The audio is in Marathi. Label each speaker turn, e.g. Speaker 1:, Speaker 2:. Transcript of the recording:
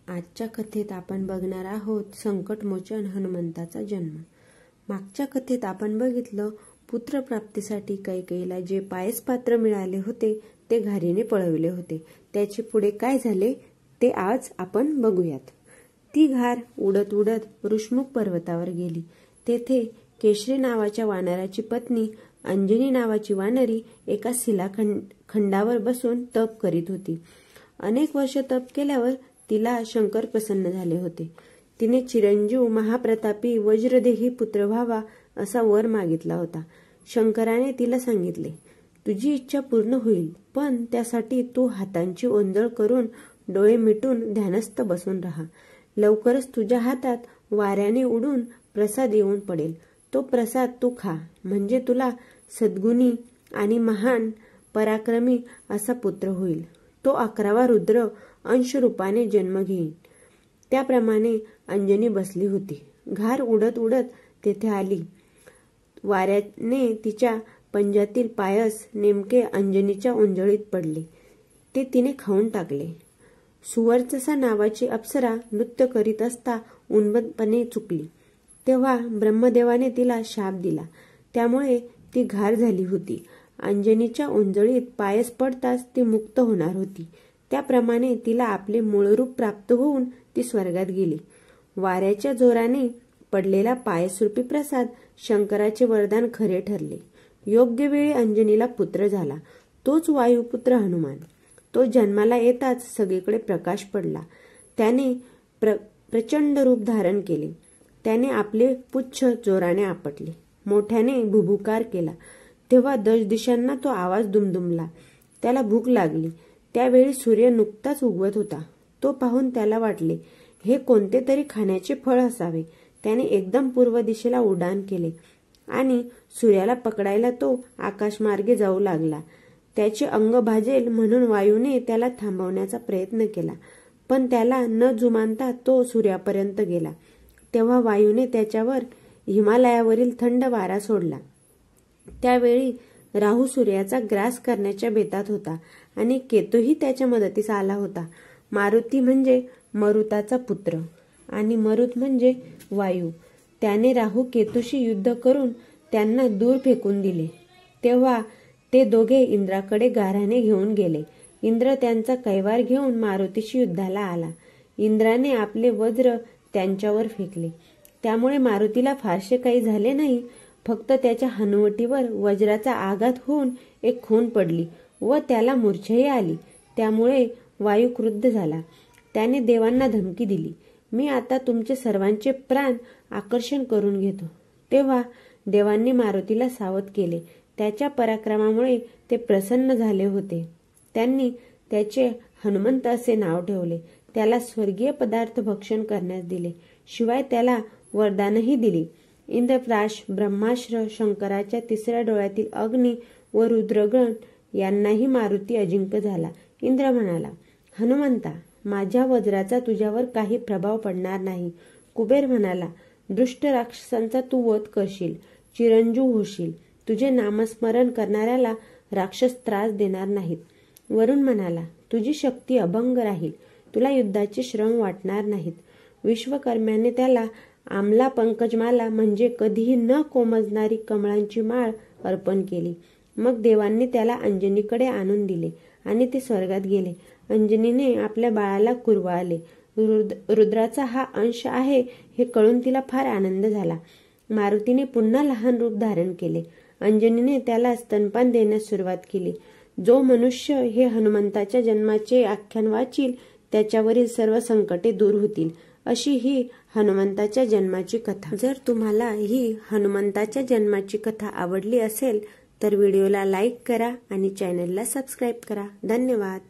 Speaker 1: आजच्या कथेत आपण बघणार आहोत संकटमोचन हनुमंताचा जन्म। मागच्या कथेत आपण बघितलं पुत्रप्राप्तीसाठी कैकेयीला जे पायस पात्र मिळाले होते ते घारीने पळवले होते। त्याचे पुढे काय झाले ते आज आपण बघूयात। ती घार उडत उडत ऋष्मुख पर्वतावर गेली। तेथे केशरी नावाच्या वानराची पत्नी अंजनी नावाची वानरी एका शिलाखंडावर बसून तप करीत होती। अनेक वर्ष तप केल्यावर तिला शंकर प्रसन्न झाले होते। तिने चिरंजीव महाप्रतापी वज्रदेही पुत्र व्हावा असा वर मागितला होता। शंकराने तिला सांगितले, तुझी इच्छा पूर्ण होईल, पण त्यासाठी तू हातांची ओंजळ करून डोळे मिटून ध्यानस्थ बसून राहा। लवकरच तुझ्या हातात वाऱ्याने उडून प्रसाद येऊन पडेल। तो प्रसाद तू खा, म्हणजे तुला सद्गुणी आणि महान पराक्रमी असा पुत्र होईल। तो 11वा रुद्र अंश रूपाने जन्म घेईल। त्याप्रमाणे अंजनी बसली होती। घार उडत उडत तेथे आली। वाऱ्याने तिच्या पंजातील पायस नेमके अंजनीच्या ओंजळीत पडले। ते तिने खाऊन टाकले। सुवर्चसा नावाची अप्सरा नृत्य करीत असता उन्मत्तपणे चुकली। तेव्हा ब्रह्मदेवाने तिला शाप दिला। त्यामुळे ती घार झाली होती। अंजनीच्या ओंजळीत पायस पडताच ती मुक्त होणार होती। त्याप्रमाणे तिला आपले मूळ रूप प्राप्त होऊन ती स्वर्गात गेली। वाऱ्याच्या जोराने पडलेला पायसरूपी प्रसाद शंकराचे वरदान खरे ठरले। योग्य वेळी अंजनीला पुत्र झाला, तोच वायुपुत्र हनुमान। तो जन्माला येताच सगळीकडे प्रकाश पडला। त्याने प्रचंड रूप धारण केले। त्याने आपले पुच्छ जोराने आपटले, मोठ्याने भुभुकार केला। तेव्हा दशदिशांना तो आवाज दुमदुमला। त्याला भूक लागली। त्यावेळी सूर्य नुकताच उगवत होता। तो पाहून त्याला वाटले, हे कोणते तरी खाण्याचे फळ असावे। त्याने एकदम पूर्व दिशेला उड्डाण केले आणि सूर्याला पकडायला तो आकाशमार्गे जाऊ लागला। त्याचे अंग भाजेल म्हणून वायूने त्याला थांबवण्याचा प्रयत्न केला, पण त्याला न जुमानता तो सूर्यापर्यंत गेला। तेव्हा वायूने त्याच्यावर हिमालयावरील थंड वारा सोडला। त्यावेळी राहू सूर्याचा ग्रास करण्याच्या बेतात होता आणि केतूही त्याच्या मदतीस आला होता। मारुती म्हणजे मरुताचा पुत्र आणि मरुत म्हणजे वायू। त्याने राहू केतूशी युद्ध करून त्यांना दूर फेकून दिले। तेव्हा ते दोघे इंद्राकडे गाऱ्हाणे घेऊन गेले। इंद्र त्यांचा कैवार घेऊन मारुतीशी युद्धाला आला। इंद्राने आपले वज्र त्यांच्यावर फेकले। त्यामुळे मारुतीला फारसे काही झाले नाही, फक्त त्याच्या हनुवटीवर वज्राचा आघात होऊन एक खून पडली व त्याला मूर्छाही आली। त्यामुळे वायू क्रुद्ध झाला। त्याने देवांना धमकी दिली, मी आता तुमचे सर्वांचे प्राण आकर्षण करून घेतो। तेव्हा देवांनी मारुतीला सावध केले। त्याच्या पराक्रमामुळे ते प्रसन्न झाले होते। त्यांनी त्याचे हनुमंत असे नाव ठेवले। त्याला स्वर्गीय पदार्थ भक्षण करण्यास दिले, शिवाय त्याला वरदानही दिली। इंद्रप्राश, ब्रह्मास्त्र, शंकराच्या तिसऱ्या डोळ्यातील अग्नी व रुद्रगण यांनाही मारुती अजिंक्य झाला। इंद्र म्हणाला, हनुमंता, माझ्या वज्राचा तुझ्यावर काही प्रभाव पडणार नाही। कुबेर म्हणाला, दुष्ट राक्षसांचा तू वध करशील, चिरंजीव होशील। तुझे नामस्मरण करणाऱ्याला राक्षस त्रास देणार नाहीत। वरुण म्हणाला, तुझी शक्ती अभंग राहील, तुला युद्धाचे श्रम वाटणार नाहीत। विश्वकर्म्याने त्याला आमला पंकजमाला म्हणजे कधीही न कोमजणारी कमळांची माळ अर्पण केली। मग देवांनी त्याला अंजनीकडे आणून दिले आणि ते स्वर्गात गेले। अंजनीने आपल्या बाळाला कुरवाळले। रुद्राचा हा अंश आहे हे कळून तिला फार आनंद झाला। मारुतीने पुन्हा लहान रूप धारण केले। अंजनीने त्याला स्तनपान देण्यास सुरुवात केली। जो मनुष्य हे हनुमंताच्या जन्माचे आख्यान वाचील त्याच्यावरील सर्व संकटे दूर होतील, अशी ही हनुमंताच्या जन्माची कथा। जर तुम्हाला ही हनुमंताच्या जन्माची कथा आवडली असेल तर व्हिडिओला लाईक करा आणि चॅनलला सबस्क्राईब करा। धन्यवाद।